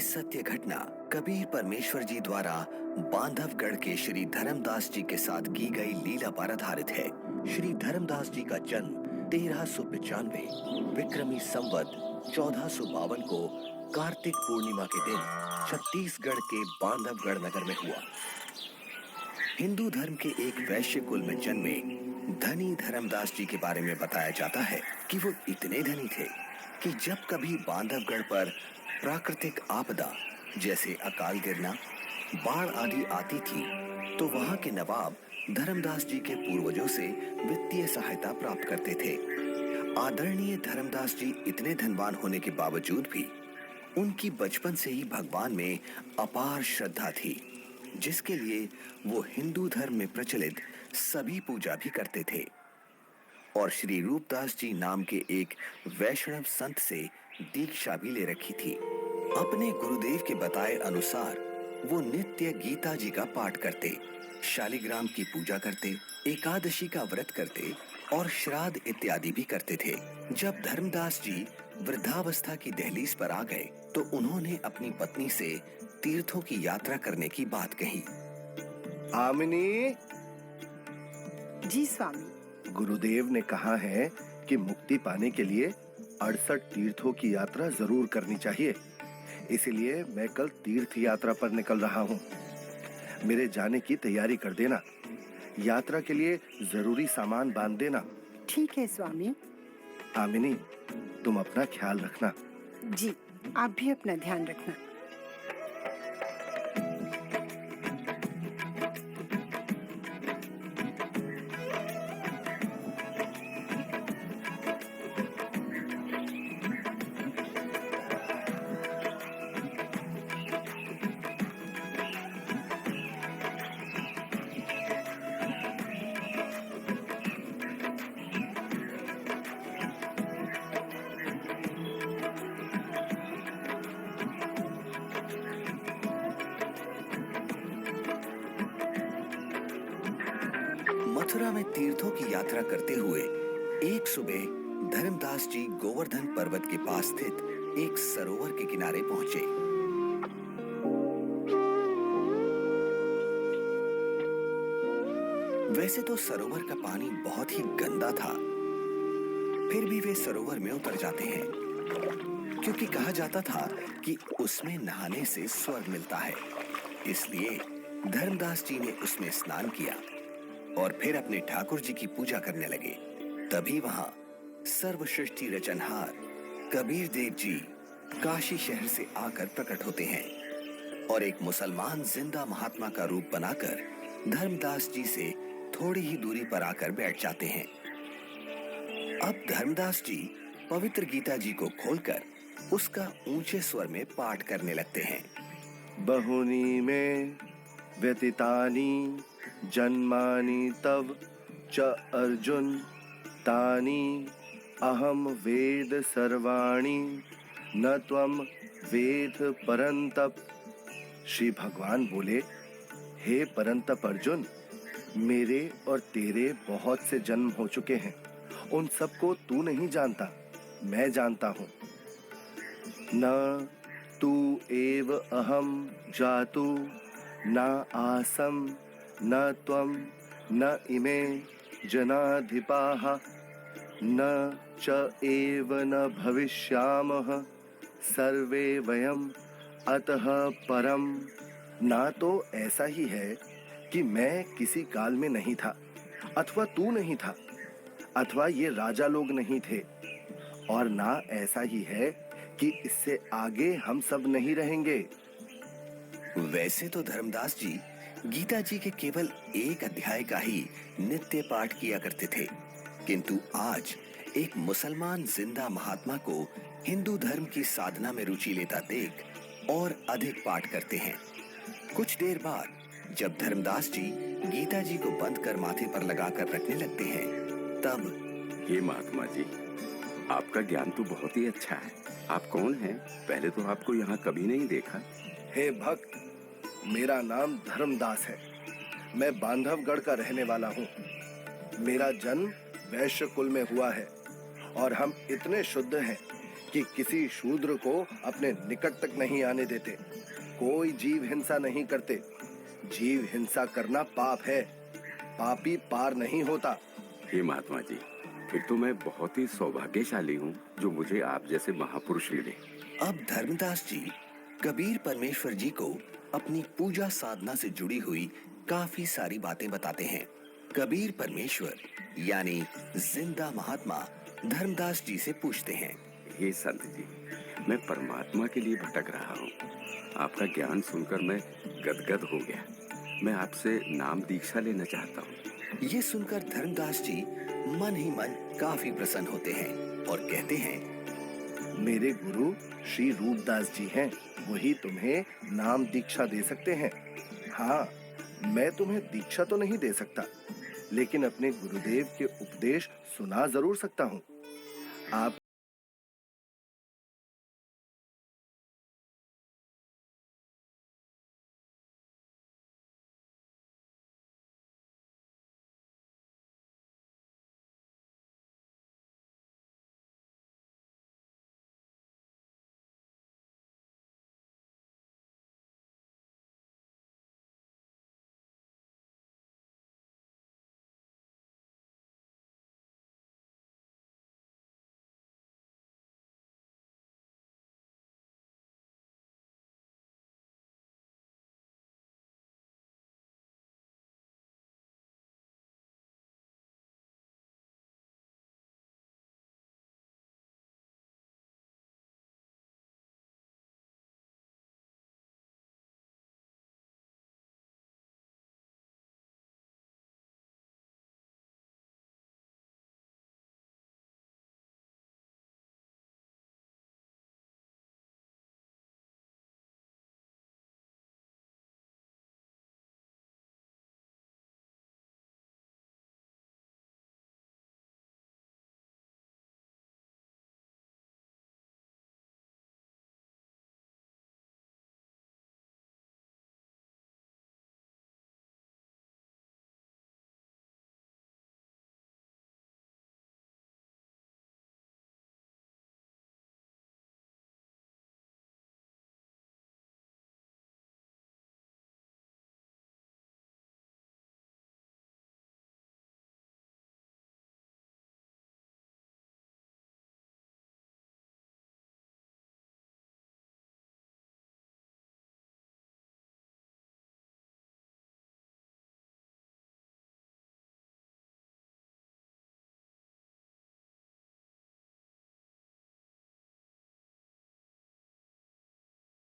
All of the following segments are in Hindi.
सत्य घटना कबीर परमेश्वर जी द्वारा बांधवगढ़ के श्री धर्मदास जी के साथ की गई लीला पर आधारित है। श्री धर्मदास जी का जन्म 1395 विक्रमी संवत 1452 को कार्तिक पूर्णिमा के दिन छत्तीसगढ़ के बांधवगढ़ नगर में हुआ। हिंदू धर्म के एक वैश्य कुल में जन्मे धनी धर्मदास जी के बारे में बताया जाता है कि वो इतने धनी थे कि जब कभी बांधवगढ़ पर प्राकृतिक आपदा जैसे अकाल गिरना, बाढ़ आदि आती थी तो वहां के नवाब धर्मदास जी के पूर्वजों से वित्तीय सहायता प्राप्त करते थे। आदरणीय धर्मदास जी इतने धनवान होने के बावजूद भी उनकी बचपन से ही भगवान में अपार श्रद्धा थी, जिसके लिए वो हिंदू धर्म में प्रचलित सभी पूजा भी करते थे और श्री रूपदास जी नाम के एक वैष्णव संत से दीक्षा भी ले रखी थी। अपने गुरुदेव के बताए अनुसार वो नित्य गीता जी का पाठ करते, शालिग्राम की पूजा करते, एकादशी का व्रत करते और श्राद्ध इत्यादि भी करते थे। जब धर्मदास जी वृद्धावस्था की दहलीज पर आ गए तो उन्होंने अपनी पत्नी से तीर्थों की यात्रा करने की बात कही। आमिनी। जी स्वामी। गुरुदेव ने कहा है कि मुक्ति पाने के लिए 68 तीर्थों की यात्रा जरूर करनी चाहिए, इसलिए मैं कल तीर्थ यात्रा पर निकल रहा हूँ। मेरे जाने की तैयारी कर देना, यात्रा के लिए जरूरी सामान बांध देना। ठीक है स्वामी। आमिनी, तुम अपना ख्याल रखना। जी, आप भी अपना ध्यान रखना। मथुरा में तीर्थों की यात्रा करते हुए एक सुबह धर्मदास जी गोवर्धन पर्वत के पास स्थित एक सरोवर के किनारे पहुंचे। वैसे तो सरोवर का पानी बहुत ही गंदा था, फिर भी वे सरोवर में उतर जाते हैं क्योंकि कहा जाता था कि उसमें नहाने से स्वर्ग मिलता है। इसलिए धर्मदास जी ने उसमें स्नान किया और फिर अपने ठाकुर जी की पूजा करने लगे। तभी वहां सर्वसृष्टि रचनहार कबीर देव जी काशी शहर से आकर प्रकट होते हैं और एक मुसलमान जिंदा महात्मा का रूप बनाकर धर्मदास जी से थोड़ी ही दूरी पर आकर बैठ जाते हैं। अब धर्मदास जी पवित्र गीता जी को खोलकर उसका ऊंचे स्वर में पाठ करने लगते हैं। बहुनी में व्यतीतानि जन्मानि तव च अर्जुन तानि अहम वेद सर्वाणि न त्वम वेद परंतप। श्री भगवान बोले, हे परंतप अर्जुन, मेरे और तेरे बहुत से जन्म हो चुके हैं, उन सबको तू नहीं जानता, मैं जानता हूँ। न तू एव अहम जातु न आसम न त्वम न इमे जनाधिपाः न च एव न भविष्यामः सर्वे वयम अतः परम। ना तो ऐसा ही है कि मैं किसी काल में नहीं था, अथवा तू नहीं था, अथवा ये राजा लोग नहीं थे, और ना ऐसा ही है कि इससे आगे हम सब नहीं रहेंगे। वैसे तो धर्मदास जी गीता जी के केवल एक अध्याय का ही नित्य पाठ किया करते थे, किंतु आज एक मुसलमान जिंदा महात्मा को हिंदू धर्म की साधना में रुचि लेता देख और अधिक पाठ करते हैं। कुछ देर बाद जब धर्मदास जी गीता जी को बंद कर माथे पर लगाकर रखने लगते हैं, तब हे महात्मा जी, आपका ज्ञान तो बहुत ही अच्छा है। आप कौन हैं? पहले तो आपको यहाँ कभी नहीं देखा। हे भक्त, मेरा नाम धर्मदास है। मैं बांधवगढ़ का रहने वाला हूँ। मेरा जन्म वैश्य कुल में हुआ है और हम इतने शुद्ध हैं कि कि किसी शूद्र को अपने निकट तक नहीं आने देते। कोई जीव हिंसा नहीं करते। जीव हिंसा करना पाप है। पापी पार नहीं होता। हे महात्मा जी, फिर तो मैं बहुत ही सौभाग्यशाली हूँ जो मुझे आप जैसे महापुरुष मिले। अब धर्मदास जी कबीर परमेश्वर जी को अपनी पूजा साधना से जुड़ी हुई काफी सारी बातें बताते हैं। कबीर परमेश्वर यानी जिंदा महात्मा धर्मदास जी से पूछते हैं, हे संत जी, मैं परमात्मा के लिए भटक रहा हूँ। आपका ज्ञान सुनकर मैं गदगद हो गया। मैं आपसे नाम दीक्षा लेना चाहता हूँ। ये सुनकर धर्मदास जी मन ही मन काफी प्रसन्न होते हैं और कहते हैं, मेरे गुरु श्री रूपदास जी हैं। वही तुम्हें नाम दीक्षा दे सकते हैं। हाँ, मैं तुम्हें दीक्षा तो नहीं दे सकता, लेकिन अपने गुरुदेव के उपदेश सुना जरूर सकता हूँ। आप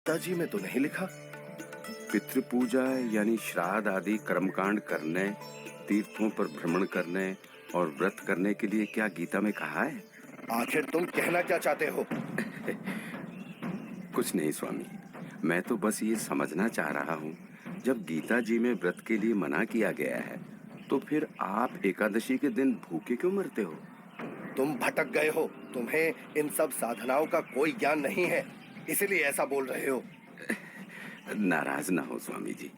पिताजी में तो नहीं लिखा। पितृ पूजा यानी श्राद्ध आदि कर्मकांड करने, तीर्थों पर भ्रमण करने और व्रत करने के लिए क्या गीता में कहा है? आखिर तुम कहना क्या चाहते हो? कुछ नहीं स्वामी, मैं तो बस ये समझना चाह रहा हूँ, जब गीता जी में व्रत के लिए मना किया गया है, तो फिर आप एकादशी के दिन भूखे क्यों मरते हो? तुम भटक गए हो। तुम्हें इन सब साधनाओं का कोई ज्ञान नहीं है, इसीलिए ऐसा बोल रहे हो। नाराज ना हो स्वामी जी,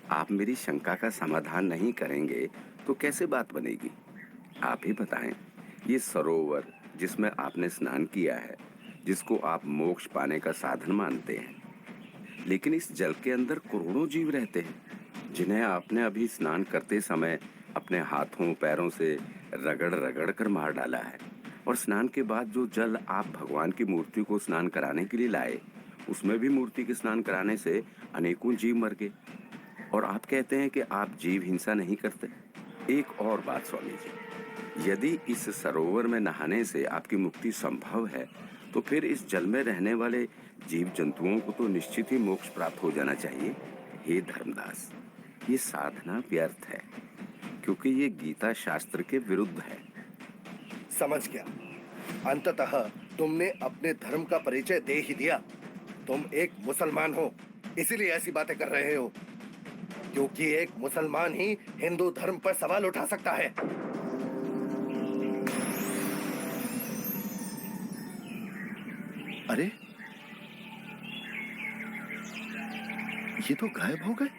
आप मेरी शंका का समाधान नहीं करेंगे तो कैसे बात बनेगी? आप ही बताएं, ये सरोवर जिसमें आपने स्नान किया है, जिसको आप मोक्ष पाने का साधन मानते हैं, लेकिन इस जल के अंदर करोड़ों जीव रहते हैं, जिन्हें आपने अभी स्नान करते समय अपने हाथों पैरों से रगड़ रगड़ कर मार डाला है। और स्नान के बाद जो जल आप भगवान की मूर्ति को स्नान कराने के लिए लाए, उसमें भी मूर्ति के स्नान कराने से अनेकों जीव मर गए। और आप कहते हैं कि आप जीव हिंसा नहीं करते। एक और बात स्वामी जी, यदि इस सरोवर में नहाने से आपकी मुक्ति संभव है, तो फिर इस जल में रहने वाले जीव जंतुओं को तो निश्चित ही मोक्ष प्राप्त हो जाना चाहिए। हे धर्मदास, ये साधना व्यर्थ है, क्योंकि ये गीता शास्त्र के विरुद्ध है। समझ गया। अंततः तुमने अपने धर्म का परिचय दे ही दिया। तुम एक मुसलमान हो, इसीलिए ऐसी बातें कर रहे हो, क्योंकि एक मुसलमान ही हिंदू धर्म पर सवाल उठा सकता है। अरे, ये तो गायब हो गए।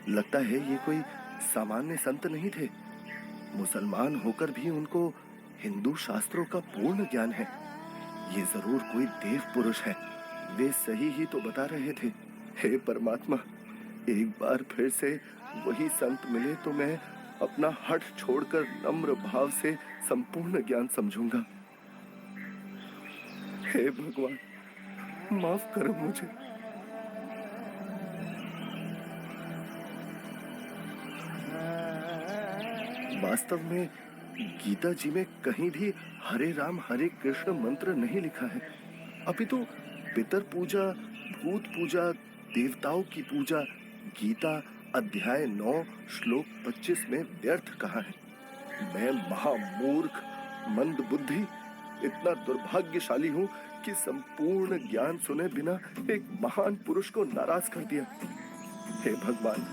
लगता है ये कोई सामान्य संत नहीं थे। मुसलमान होकर भी उनको हिंदू शास्त्रों का पूर्ण ज्ञान है। ये जरूर कोई देव पुरुष है। वे सही ही तो बता रहे थे। हे परमात्मा, एक बार फिर से वही संत मिले तो मैं अपना हठ छोड़कर नम्र भाव से संपूर्ण ज्ञान समझूंगा। हे भगवान, माफ करो मुझे। वास्तव में गीता जी में कहीं भी हरे राम हरे कृष्ण मंत्र नहीं लिखा है। अपितु पितर पूजा, भूत पूजा, देवताओं की पूजा गीता अध्याय 9 श्लोक 25 में व्यर्थ कहा है। मैं महामूर्ख, मंद बुद्धि, इतना दुर्भाग्यशाली हूँ कि संपूर्ण ज्ञान सुने बिना एक महान पुरुष को नाराज कर दिया। हे भगवान,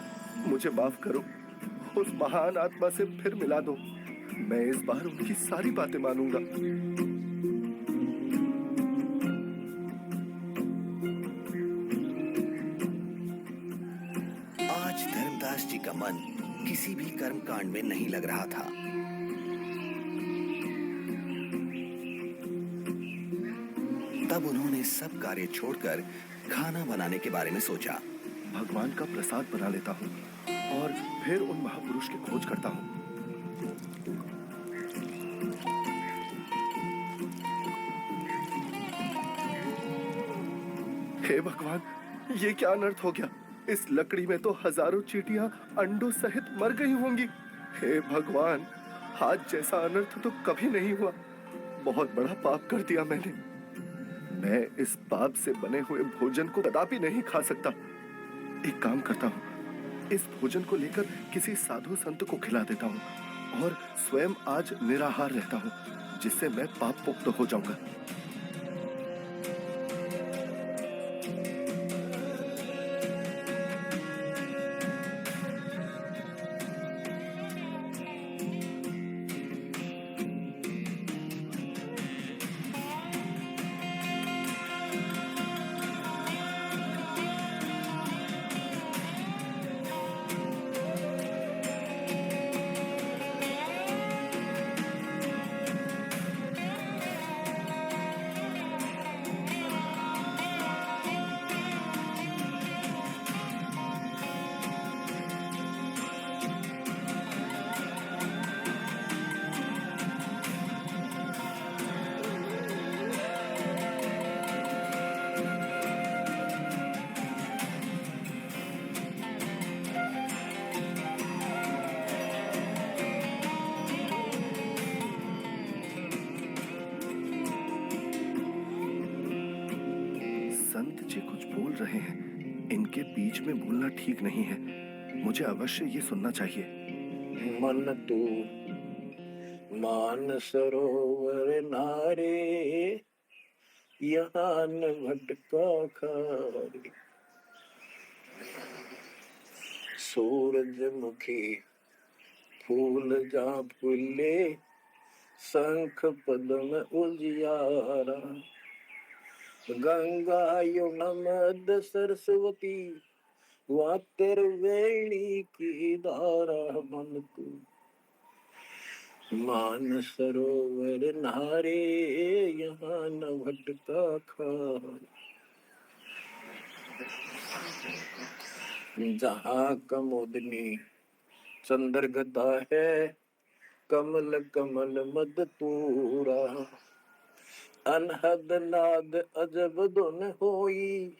मुझे माफ करो। उस महान आत्मा से फिर मिला दो। मैं इस बार उनकी सारी बातें मानूंगा। आज धर्मदास जी का मन किसी भी कर्म कांड में नहीं लग रहा था। तब उन्होंने सब कार्य छोड़कर खाना बनाने के बारे में सोचा। भगवान का प्रसाद बना लेता हूँ और फिर उन महापुरुष की खोज करता हूँ। हे भगवान, ये क्या अनर्थ हो गया? इस लकड़ी में तो हजारों चींटियां अंडों सहित मर गई होंगी। हे भगवान, आज जैसा अनर्थ तो कभी नहीं हुआ। बहुत बड़ा पाप कर दिया मैंने। मैं इस पाप से बने हुए भोजन को कदापि नहीं खा सकता। एक काम करता हूँ, इस भोजन को लेकर किसी साधु संत को खिला देता हूँ और स्वयं आज निराहार रहता हूँ, जिससे मैं पाप मुक्त हो जाऊंगा। संत जी कुछ बोल रहे हैं, इनके बीच में बोलना ठीक नहीं है। मुझे अवश्य ये सुनना चाहिए। मन तू मान सरोवर नारे, यहाँ न भटका खारे। सूरजमुखी फूल जा फूले, शंख पद्म उजियारा। गंगा यमुना मद सरस्वती, वातरवेणी की धारा। मन तू मान सरोवर नारे, यहाँ न भटका खारे। जहाँ कमोदनी चंद्रगता है, कमल कमल मद तूरा। अनहद नाद अजब धुन होई,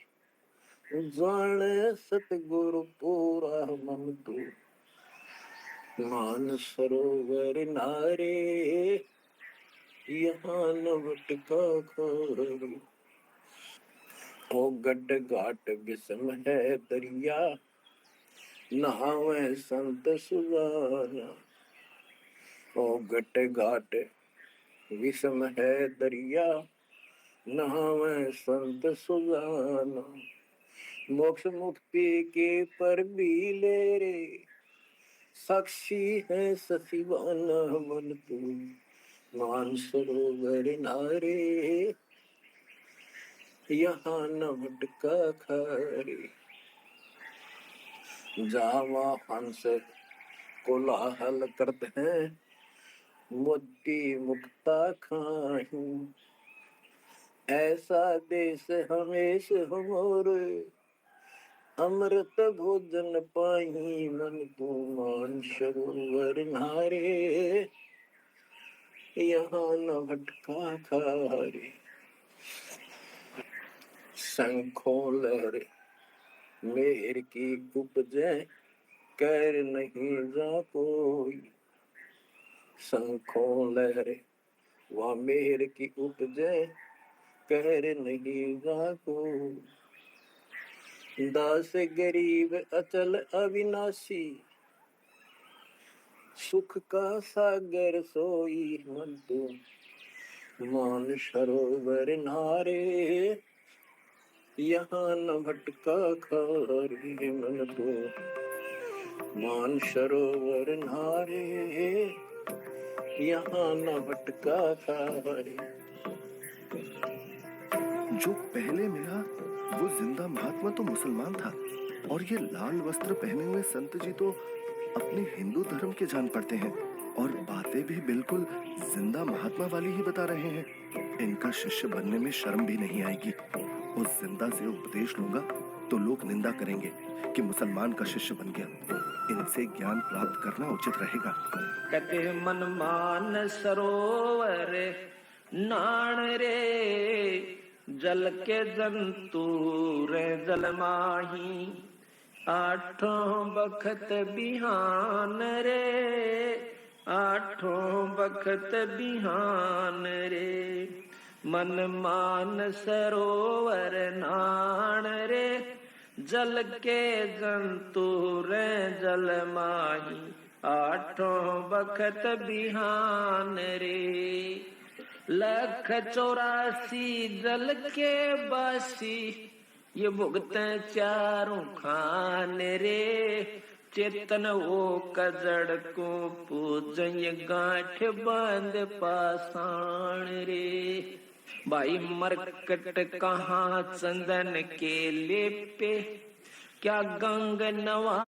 जान सतगुरु पूरा। मन तू मान सरोवर नारे, यहाँ न भटका खारे। ओ गड घाट विषम है दरिया, नहावे संत सुजाना। ओ गड घाट विषम है दरिया, नहावे संत सुजाना। मोक्ष मुक्ति के पर भी ले रे, साक्षी है ससीवाना। मन तू मान सरोवर नारे, यहाँ न भटका खारे। जावा हंस कोलाहल करते हैं, मोती मुक्ता खाही। ऐसा देश हमेश हमोरे, अमृत भोजन पाई मन तू मान सरोवर नारे, यहाँ न भटका खारे। शंखों लहरे मेर की उपजे, कर नहीं जा कोई। शंखों लहरे वह मेर की उपजे, कर नहीं जा कोई। दास गरीब अचल अविनाशी, सुख का सागर सोई मन तू मान सरोवर नारे, यहाँ न भटका खारे मन तू मान सरोवर नारे, यहाँ न भटका खारे। जो पहले मिला वो जिंदा महात्मा तो मुसलमान था, और ये लाल वस्त्र पहने हुए संत जी तो अपने हिंदू धर्म के जान पड़ते हैं, और बातें भी बिल्कुल जिंदा महात्मा वाली ही बता रहे हैं। इनका शिष्य बनने में शर्म भी नहीं आएगी। उस जिंदा से उपदेश लूंगा तो लोग निंदा करेंगे कि मुसलमान का शिष्य बन गया। इनसे ज्ञान प्राप्त करना उचित रहेगा। कटे मन मान सरोवर नाण रे, जल के जंतु रे जल माही। आठों बखत बिहान रे, आठों बखत बिहान रे, मन मान सरोवर नाण रे, जल के जंतु रे जल माही। आठों बखत बिहान रे, लख 84 जल के बासी। ये भुगते चारों खान रे, चेतन वो कजड़ को पूजय गांठ बांध पाषाण रे। भाई मरकट कहाँ चंदन के लेपे, क्या गंग नवा